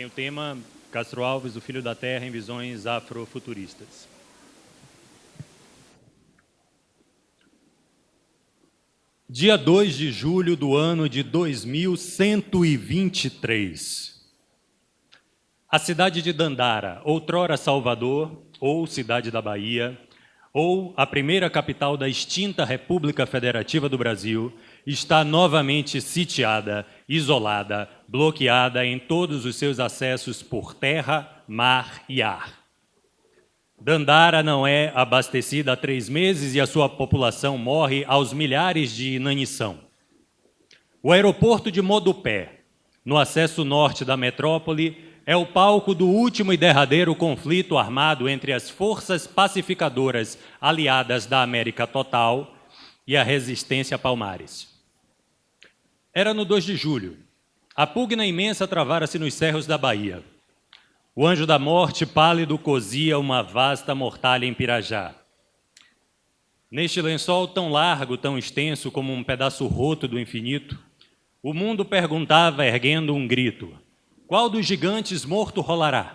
Tem o tema Castro Alves, o Filho da Terra, em visões afrofuturistas. Dia 2 de julho do ano de 2123. A cidade de Dandara, outrora Salvador, ou Cidade da Bahia, ou a primeira capital da extinta República Federativa do Brasil, está novamente sitiada, isolada, bloqueada em todos os seus acessos por terra, mar e ar. Dandara não é abastecida há 3 meses e a sua população morre aos milhares de inanição. O aeroporto de Modupé, no acesso norte da metrópole, é o palco do último e derradeiro conflito armado entre as forças pacificadoras aliadas da América Total e a resistência Palmares. Era no 2 de julho. A pugna imensa travara-se nos cerros da Bahia. O anjo da morte pálido cozia uma vasta mortalha em Pirajá. Neste lençol tão largo, tão extenso como um pedaço roto do infinito, o mundo perguntava, erguendo um grito: qual dos gigantes morto rolará?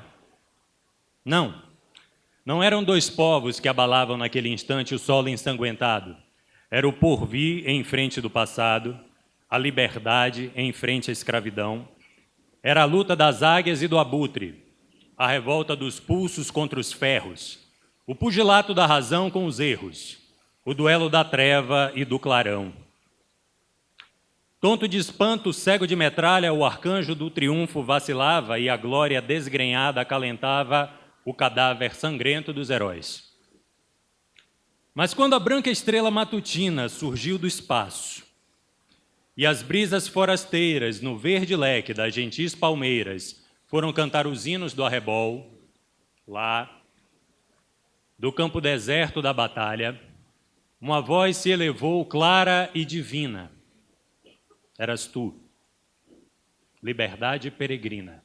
Não eram 2 povos que abalavam naquele instante o solo ensanguentado. Era o porvir em frente do passado, a liberdade em frente à escravidão. Era a luta das águias e do abutre, a revolta dos pulsos contra os ferros, o pugilato da razão com os erros, o duelo da treva e do clarão. Tonto de espanto, cego de metralha, o arcanjo do triunfo vacilava e a glória desgrenhada acalentava o cadáver sangrento dos heróis. Mas quando a branca estrela matutina surgiu do espaço e as brisas forasteiras no verde leque das gentis palmeiras foram cantar os hinos do arrebol, lá, do campo deserto da batalha, uma voz se elevou clara e divina. Eras tu, liberdade peregrina,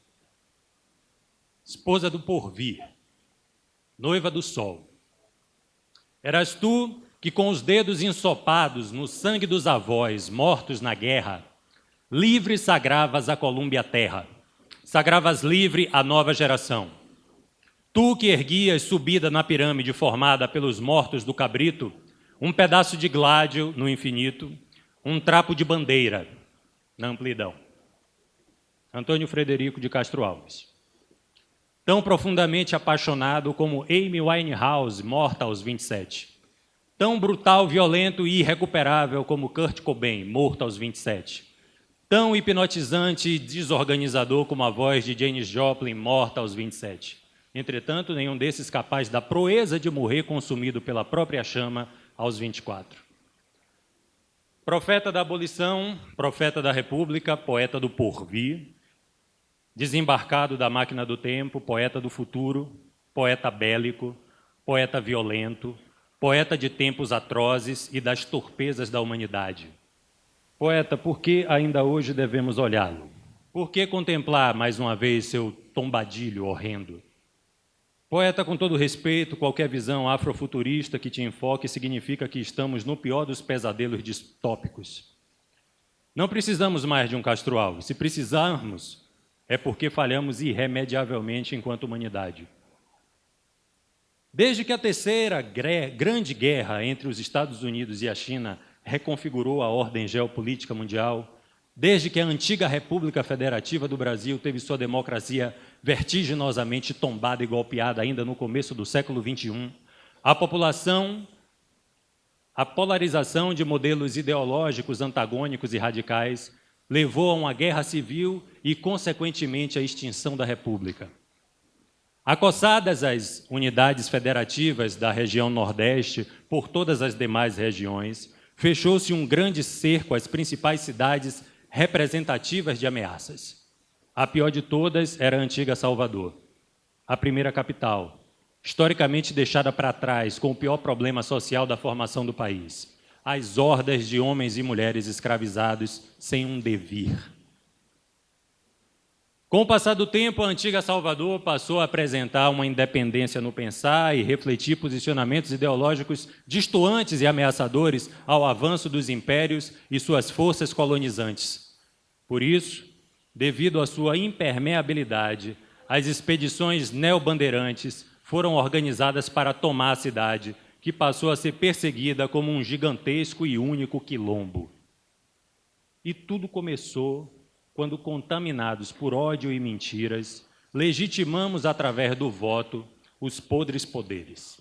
esposa do porvir, noiva do sol. Eras tu que com os dedos ensopados no sangue dos avós mortos na guerra, livre sagravas a Colúmbia terra, sagravas livre a nova geração. Tu que erguias subida na pirâmide formada pelos mortos do cabrito, um pedaço de gládio no infinito, um trapo de bandeira na amplidão. Antônio Frederico de Castro Alves. Tão profundamente apaixonado como Amy Winehouse, morta aos 27. Tão brutal, violento e irrecuperável como Kurt Cobain, morto aos 27. Tão hipnotizante e desorganizador como a voz de Janis Joplin, morta aos 27. Entretanto, nenhum desses capaz da proeza de morrer consumido pela própria chama aos 24. Profeta da abolição, profeta da república, poeta do porvir, desembarcado da máquina do tempo, poeta do futuro, poeta bélico, poeta violento, poeta de tempos atrozes e das torpezas da humanidade. Poeta, por que ainda hoje devemos olhá-lo? Por que contemplar mais uma vez seu tombadilho horrendo? Poeta, com todo respeito, qualquer visão afrofuturista que te enfoque significa que estamos no pior dos pesadelos distópicos. Não precisamos mais de um Castro Alves. Se precisarmos, é porque falhamos irremediavelmente enquanto humanidade. Desde que a terceira grande guerra entre os Estados Unidos e a China reconfigurou a ordem geopolítica mundial, desde que a antiga República Federativa do Brasil teve sua democracia vertiginosamente tombada e golpeada ainda no começo do século XXI, a polarização de modelos ideológicos antagônicos e radicais levou a uma guerra civil e, consequentemente, à extinção da República. Acossadas as unidades federativas da região Nordeste por todas as demais regiões, fechou-se um grande cerco às principais cidades representativas de ameaças. A pior de todas era a antiga Salvador, a primeira capital, historicamente deixada para trás com o pior problema social da formação do país: as hordas de homens e mulheres escravizados sem um devir. Com o passar do tempo, a antiga Salvador passou a apresentar uma independência no pensar e refletir posicionamentos ideológicos distoantes e ameaçadores ao avanço dos impérios e suas forças colonizantes. Por isso, Devido à sua impermeabilidade, as expedições neobandeirantes foram organizadas para tomar a cidade, que passou a ser perseguida como um gigantesco e único quilombo. E tudo começou quando, contaminados por ódio e mentiras, legitimamos através do voto os podres poderes.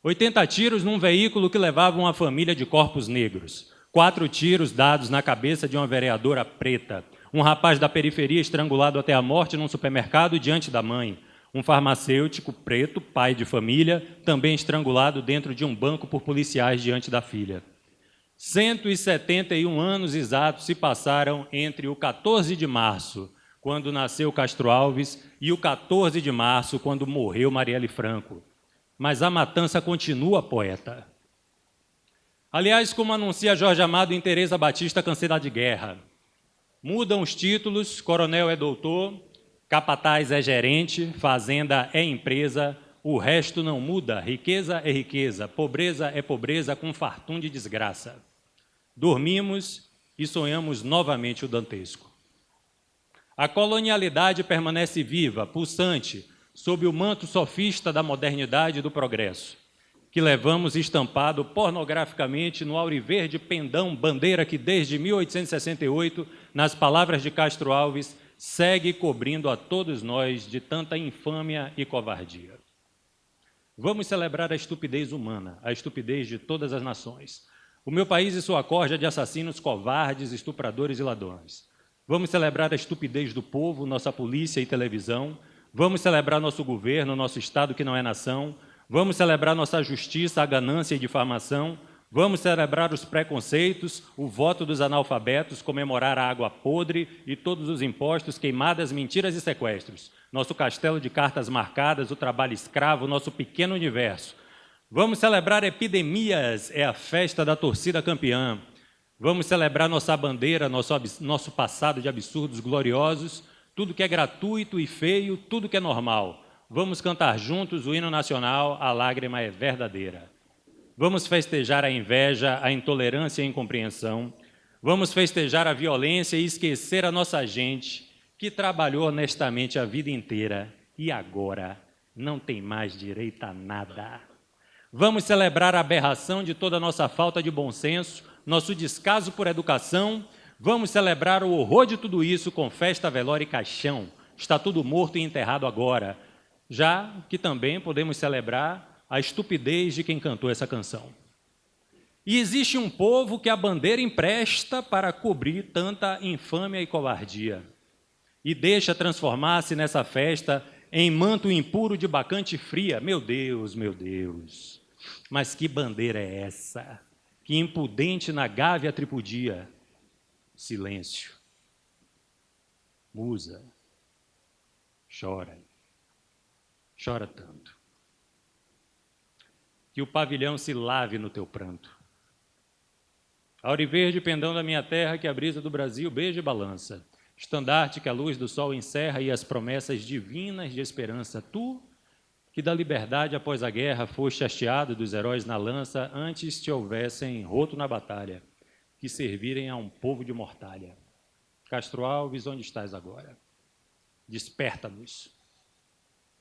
80 tiros num veículo que levava uma família de corpos negros. 4 tiros dados na cabeça de uma vereadora preta. Um rapaz da periferia estrangulado até a morte num supermercado diante da mãe. Um farmacêutico preto, pai de família, também estrangulado dentro de um banco por policiais diante da filha. 171 anos exatos se passaram entre o 14 de março, quando nasceu Castro Alves, e o 14 de março, quando morreu Marielle Franco. Mas a matança continua, poeta. Aliás, como anuncia Jorge Amado em Teresa Batista, Cansada de Guerra, mudam os títulos, coronel é doutor, capataz é gerente, fazenda é empresa, o resto não muda, riqueza é riqueza, pobreza é pobreza com fartum de desgraça. Dormimos e sonhamos novamente o dantesco. A colonialidade permanece viva, pulsante, sob o manto sofista da modernidade e do progresso, que levamos estampado pornograficamente no auriverde pendão bandeira que desde 1868, nas palavras de Castro Alves, segue cobrindo a todos nós de tanta infâmia e covardia. Vamos celebrar a estupidez humana, a estupidez de todas as nações. O meu país e sua corja de assassinos covardes, estupradores e ladrões. Vamos celebrar a estupidez do povo, nossa polícia e televisão. Vamos celebrar nosso governo, nosso Estado que não é nação. Vamos celebrar nossa justiça, a ganância e difamação. Vamos celebrar os preconceitos, o voto dos analfabetos, comemorar a água podre e todos os impostos, queimadas, mentiras e sequestros. Nosso castelo de cartas marcadas, o trabalho escravo, nosso pequeno universo. Vamos celebrar epidemias, é a festa da torcida campeã. Vamos celebrar nossa bandeira, nosso passado de absurdos gloriosos, tudo que é gratuito e feio, tudo que é normal. Vamos cantar juntos o hino nacional, a lágrima é verdadeira. Vamos festejar a inveja, a intolerância e a incompreensão. Vamos festejar a violência e esquecer a nossa gente, que trabalhou honestamente a vida inteira e agora não tem mais direito a nada. Vamos celebrar a aberração de toda a nossa falta de bom senso, nosso descaso por educação. Vamos celebrar o horror de tudo isso com festa, velório e caixão. Está tudo morto e enterrado agora. Já que também podemos celebrar a estupidez de quem cantou essa canção. E existe um povo que a bandeira empresta para cobrir tanta infâmia e covardia. E deixa transformar-se nessa festa em manto impuro de bacante fria. Meu Deus, meu Deus. Mas que bandeira é essa? Que impudente na gávea tripudia. Silêncio. Musa. Chora. Chora tanto. Que o pavilhão se lave no teu pranto. Auriverde, pendão da minha terra, que a brisa do Brasil beija e balança. Estandarte que a luz do sol encerra e as promessas divinas de esperança. Tu, que da liberdade após a guerra foste hasteado dos heróis na lança, antes te houvessem roto na batalha, que servirem a um povo de mortalha. Castro Alves, onde estás agora? Desperta-nos.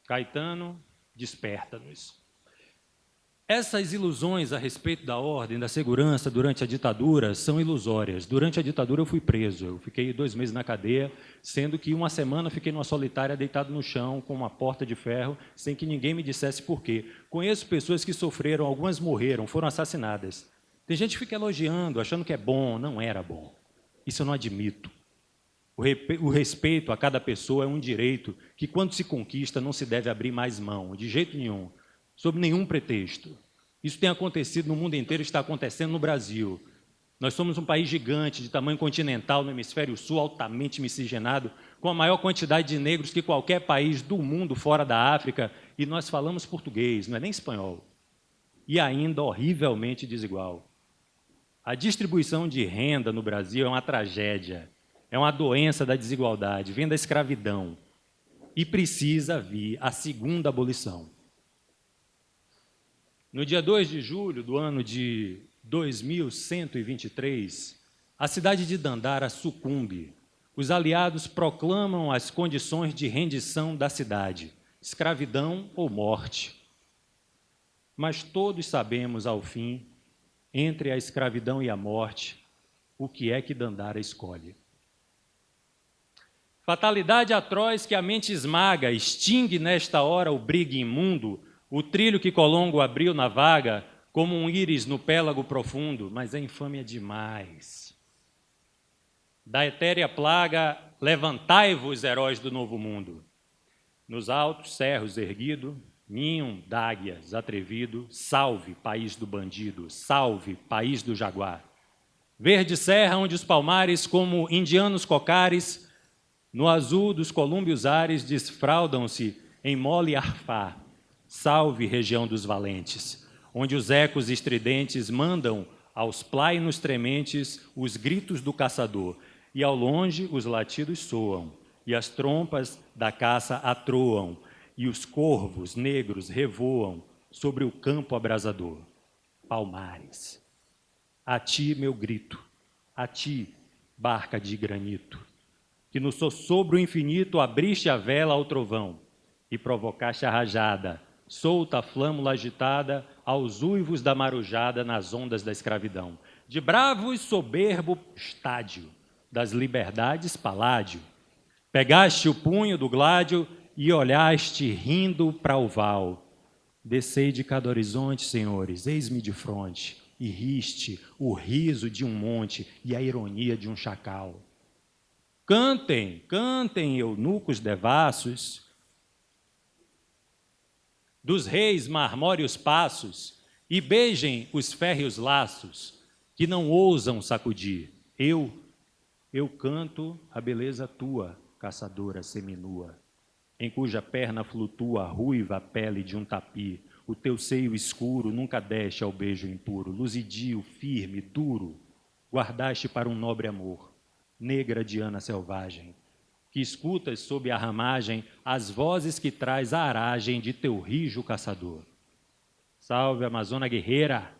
Caetano, desperta-nos. Essas ilusões a respeito da ordem, da segurança durante a ditadura são ilusórias. Durante a ditadura eu fui preso, eu fiquei 2 meses na cadeia, sendo que 1 semana fiquei numa solitária deitado no chão com uma porta de ferro, sem que ninguém me dissesse por quê. Conheço pessoas que sofreram, algumas morreram, foram assassinadas. Tem gente que fica elogiando, achando que é bom, não era bom. Isso eu não admito. O respeito a cada pessoa é um direito que, quando se conquista, não se deve abrir mais mão, de jeito nenhum. Sob nenhum pretexto. Isso tem acontecido no mundo inteiro e está acontecendo no Brasil. Nós somos um país gigante, de tamanho continental, no hemisfério sul, altamente miscigenado, com a maior quantidade de negros que qualquer país do mundo fora da África, e nós falamos português, não é nem espanhol. E ainda horrivelmente desigual. A distribuição de renda no Brasil é uma tragédia, é uma doença da desigualdade, vem da escravidão, e precisa vir a segunda abolição. No dia 2 de julho do ano de 2123, a cidade de Dandara sucumbe os aliados proclamam as condições de rendição da cidade, escravidão ou morte. Mas todos sabemos, ao fim, entre a escravidão e a morte, o que é que Dandara escolhe. Fatalidade atroz que a mente esmaga, extingue nesta hora o brigue imundo, o trilho que Colombo abriu na vaga, como um íris no pélago profundo, mas é infâmia demais. Da etérea plaga, levantai-vos, heróis do novo mundo. Nos altos cerros erguido, ninho d'águias atrevido, salve, país do bandido, salve, país do jaguar. Verde serra onde os palmares, como indianos cocares, no azul dos colúmbios ares, desfraldam-se em mole arfá. Salve, região dos valentes, onde os ecos estridentes mandam aos plainos trementes os gritos do caçador, e ao longe os latidos soam, e as trompas da caça atroam, e os corvos negros revoam sobre o campo abrasador. Palmares, a ti meu grito, a ti, barca de granito, que no sossobro infinito abriste a vela ao trovão e provocaste a rajada, solta a flâmula agitada aos uivos da marujada nas ondas da escravidão. De bravo e soberbo estádio, das liberdades paládio, pegaste o punho do gládio e olhaste rindo para o val. Descei de cada horizonte, senhores, eis-me de fronte, e riste o riso de um monte e a ironia de um chacal. Cantem, cantem, eunucos devassos, dos reis marmóreos passos, e beijem os férreos laços, que não ousam sacudir. Eu canto a beleza tua, caçadora seminua, em cuja perna flutua a ruiva pele de um tapi. O teu seio escuro nunca deste ao beijo impuro, luzidio, firme, duro, guardaste para um nobre amor, negra Diana selvagem, que escutas sob a ramagem as vozes que traz a aragem de teu rijo caçador. Salve, Amazona guerreira,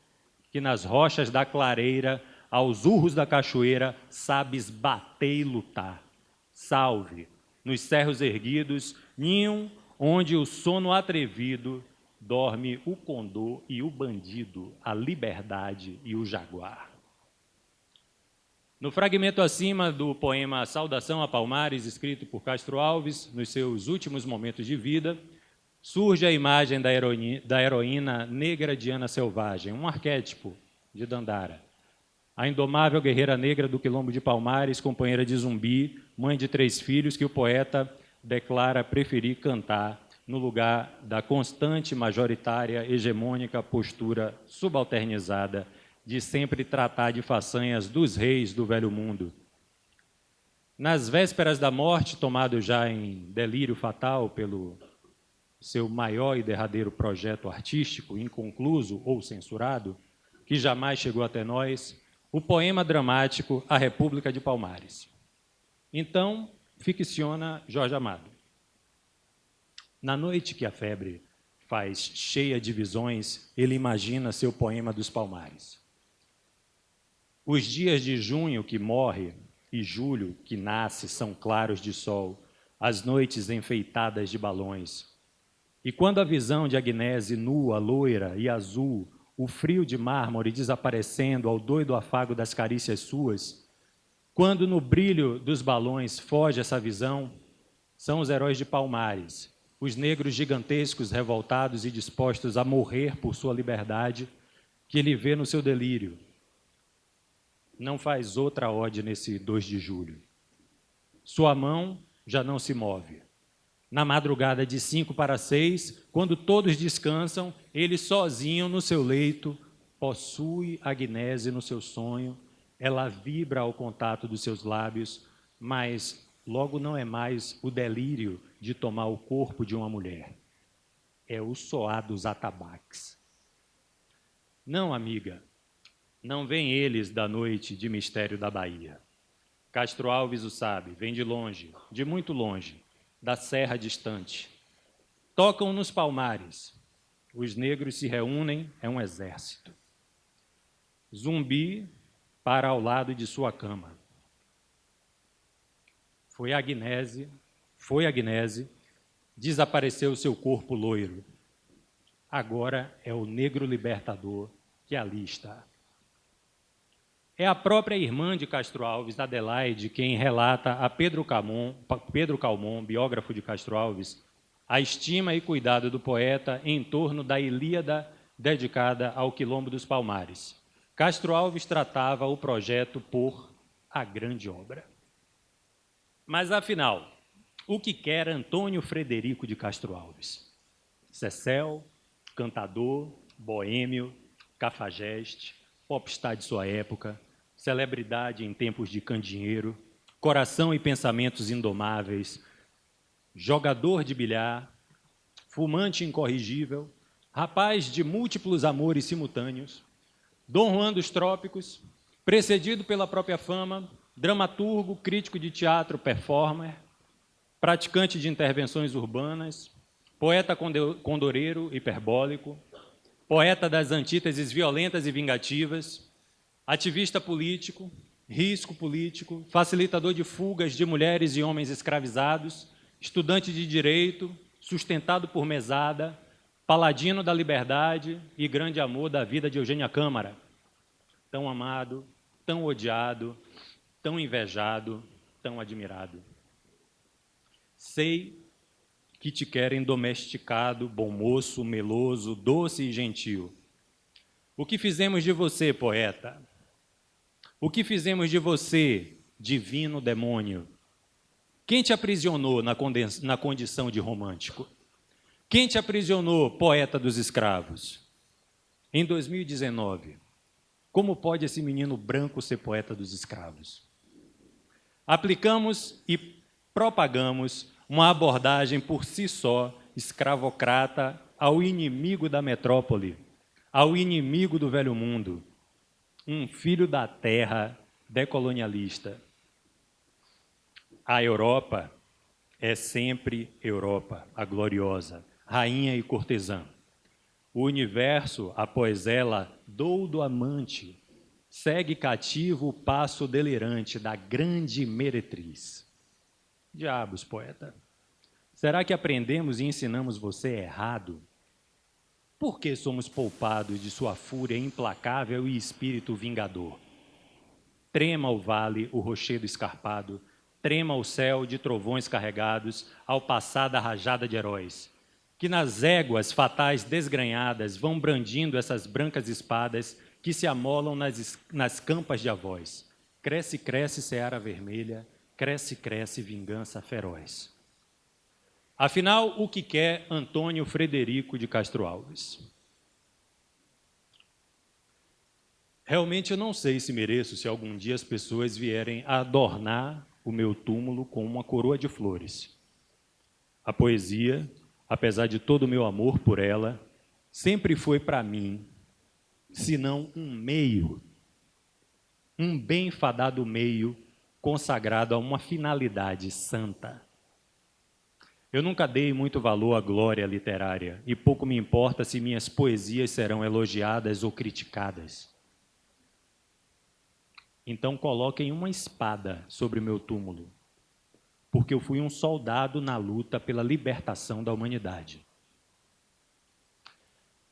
que nas rochas da clareira, aos urros da cachoeira, sabes bater e lutar. Salve, nos cerros erguidos, ninho onde o sono atrevido dorme o condor e o bandido, a liberdade e o jaguar. No fragmento acima do poema Saudação a Palmares, escrito por Castro Alves, nos seus últimos momentos de vida, surge a imagem da heroína negra Diana Selvagem, um arquétipo de Dandara. A indomável guerreira negra do quilombo de Palmares, companheira de Zumbi, mãe de 3 filhos, que o poeta declara preferir cantar no lugar da constante, majoritária, hegemônica postura subalternizada de sempre tratar de façanhas dos reis do velho mundo. Nas vésperas da morte, tomado já em delírio fatal pelo seu maior e derradeiro projeto artístico, inconcluso ou censurado, que jamais chegou até nós, o poema dramático A República de Palmares. Então, ficciona Jorge Amado. Na noite que a febre faz cheia de visões, ele imagina seu poema dos Palmares. Os dias de junho que morre e julho que nasce são claros de sol, as noites enfeitadas de balões. E quando a visão de Agnese nua, loira e azul, o frio de mármore desaparecendo ao doido afago das carícias suas, quando no brilho dos balões foge essa visão, são os heróis de Palmares, os negros gigantescos revoltados e dispostos a morrer por sua liberdade, que ele vê no seu delírio. Não faz outra ode nesse 2 de julho. Sua mão já não se move. Na madrugada de 5 para 6, quando todos descansam, ele sozinho no seu leito possui Agnese no seu sonho, ela vibra ao contato dos seus lábios, mas logo não é mais o delírio de tomar o corpo de uma mulher. É o soar dos atabaques. Não, amiga, não vêm eles da noite de mistério da Bahia. Castro Alves o sabe, vem de longe, de muito longe, da serra distante. Tocam nos Palmares. Os negros se reúnem, é um exército. Zumbi para ao lado de sua cama. Foi a Agnese, desapareceu seu corpo loiro. Agora é o negro libertador que ali está. É a própria irmã de Castro Alves, Adelaide, quem relata a Pedro Calmon, biógrafo de Castro Alves, a estima e cuidado do poeta em torno da Ilíada dedicada ao Quilombo dos Palmares. Castro Alves tratava o projeto por a grande obra. Mas, afinal, o que quer Antônio Frederico de Castro Alves? Cecel, cantador, boêmio, cafajeste, popstar de sua época, celebridade em tempos de candeeiro, coração e pensamentos indomáveis, jogador de bilhar, fumante incorrigível, rapaz de múltiplos amores simultâneos, Dom Juan dos Trópicos, precedido pela própria fama, dramaturgo, crítico de teatro, performer, praticante de intervenções urbanas, poeta condoreiro, hiperbólico, poeta das antíteses violentas e vingativas, ativista político, risco político, facilitador de fugas de mulheres e homens escravizados, estudante de direito, sustentado por mesada, paladino da liberdade e grande amor da vida de Eugênia Câmara. Tão amado, tão odiado, tão invejado, tão admirado. Sei que te querem domesticado, bom moço, meloso, doce e gentil. O que fizemos de você, poeta? O que fizemos de você, divino demônio? Quem te aprisionou na condição de romântico? Quem te aprisionou, poeta dos escravos? Em 2019, como pode esse menino branco ser poeta dos escravos? Aplicamos e propagamos uma abordagem por si só escravocrata ao inimigo da metrópole, ao inimigo do velho mundo, um filho da terra decolonialista. A Europa é sempre Europa, a gloriosa, rainha e cortesã. O universo, após ela, doudo amante, segue cativo o passo delirante da grande meretriz. Diabos, poeta, será que aprendemos e ensinamos você errado? Por que somos poupados de sua fúria implacável e espírito vingador? Trema o vale, o rochedo escarpado, trema o céu de trovões carregados ao passar da rajada de heróis, que nas éguas fatais desgrenhadas vão brandindo essas brancas espadas que se amolam nas campas de avós. Cresce, cresce, seara vermelha, cresce, cresce, vingança feroz. Afinal, o que quer Antônio Frederico de Castro Alves? Realmente eu não sei se mereço, se algum dia as pessoas vierem a adornar o meu túmulo com uma coroa de flores. A poesia, apesar de todo o meu amor por ela, sempre foi para mim, senão um meio, um bem fadado meio consagrado a uma finalidade santa. Eu nunca dei muito valor à glória literária e pouco me importa se minhas poesias serão elogiadas ou criticadas. Então coloquem uma espada sobre o meu túmulo, porque eu fui um soldado na luta pela libertação da humanidade.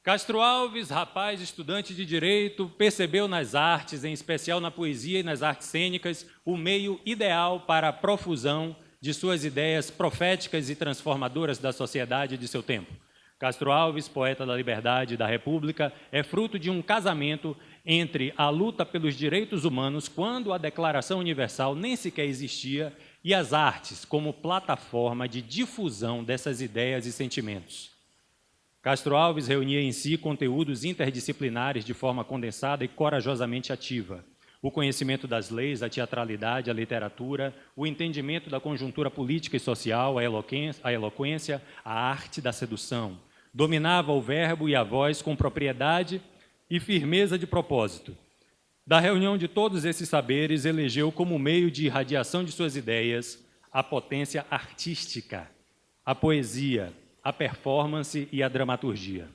Castro Alves, rapaz estudante de direito, percebeu nas artes, em especial na poesia e nas artes cênicas, o meio ideal para a profusão de suas ideias proféticas e transformadoras da sociedade de seu tempo. Castro Alves, poeta da liberdade e da república, é fruto de um casamento entre a luta pelos direitos humanos, quando a Declaração Universal nem sequer existia, e as artes como plataforma de difusão dessas ideias e sentimentos. Castro Alves reunia em si conteúdos interdisciplinares de forma condensada e corajosamente ativa. O conhecimento das leis, a teatralidade, a literatura, o entendimento da conjuntura política e social, a eloquência, a arte da sedução. Dominava o verbo e a voz com propriedade e firmeza de propósito. Da reunião de todos esses saberes, elegeu como meio de irradiação de suas ideias a potência artística, a poesia, a performance e a dramaturgia.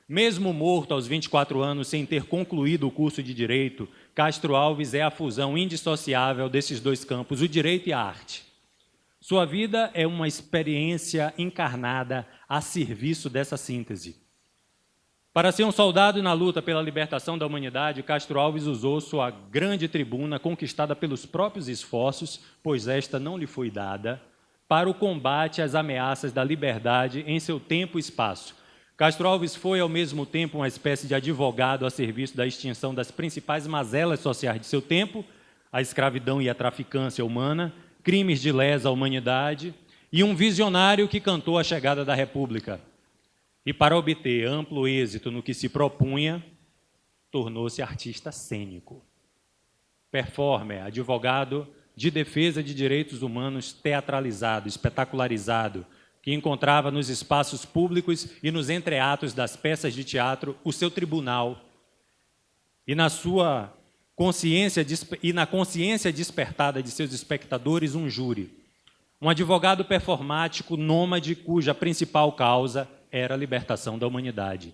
Mesmo morto aos 24 anos, sem ter concluído o curso de Direito, Castro Alves é a fusão indissociável desses dois campos, o direito e a arte. Sua vida é uma experiência encarnada a serviço dessa síntese. Para ser um soldado na luta pela libertação da humanidade, Castro Alves usou sua grande tribuna, conquistada pelos próprios esforços, pois esta não lhe foi dada, para o combate às ameaças da liberdade em seu tempo e espaço. Castro Alves foi, ao mesmo tempo, uma espécie de advogado a serviço da extinção das principais mazelas sociais de seu tempo, a escravidão e a traficância humana, crimes de lesa à humanidade, e um visionário que cantou a chegada da República. E para obter amplo êxito no que se propunha, tornou-se artista cênico. Performer, advogado de defesa de direitos humanos teatralizado, espetacularizado, que encontrava nos espaços públicos e nos entreatos das peças de teatro o seu tribunal, e na consciência despertada de seus espectadores um júri. Um advogado performático nômade cuja principal causa era a libertação da humanidade.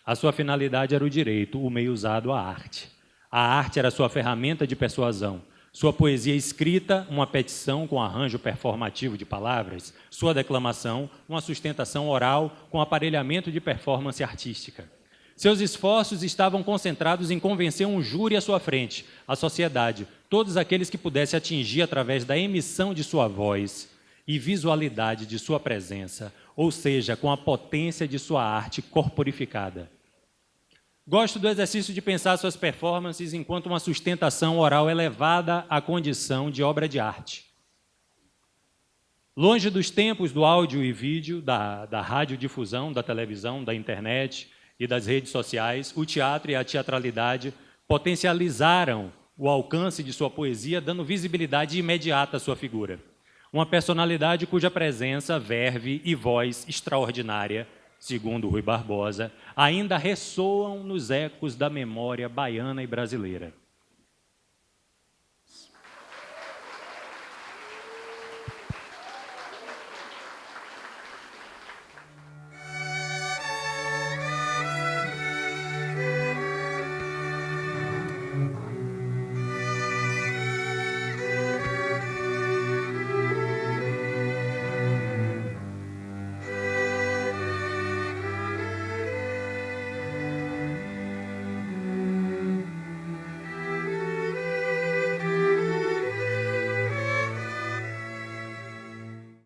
A sua finalidade era o direito, o meio usado a arte. A arte era sua ferramenta de persuasão. Sua poesia escrita, uma petição com arranjo performativo de palavras. Sua declamação, uma sustentação oral com aparelhamento de performance artística. Seus esforços estavam concentrados em convencer um júri à sua frente, a sociedade, todos aqueles que pudesse atingir através da emissão de sua voz e visualidade de sua presença, ou seja, com a potência de sua arte corporificada. Gosto do exercício de pensar suas performances enquanto uma sustentação oral elevada à condição de obra de arte. Longe dos tempos do áudio e vídeo, da radiodifusão, da televisão, da internet e das redes sociais, o teatro e a teatralidade potencializaram o alcance de sua poesia, dando visibilidade imediata à sua figura. Uma personalidade cuja presença, verve e voz extraordinária, segundo Rui Barbosa, ainda ressoam nos ecos da memória baiana e brasileira.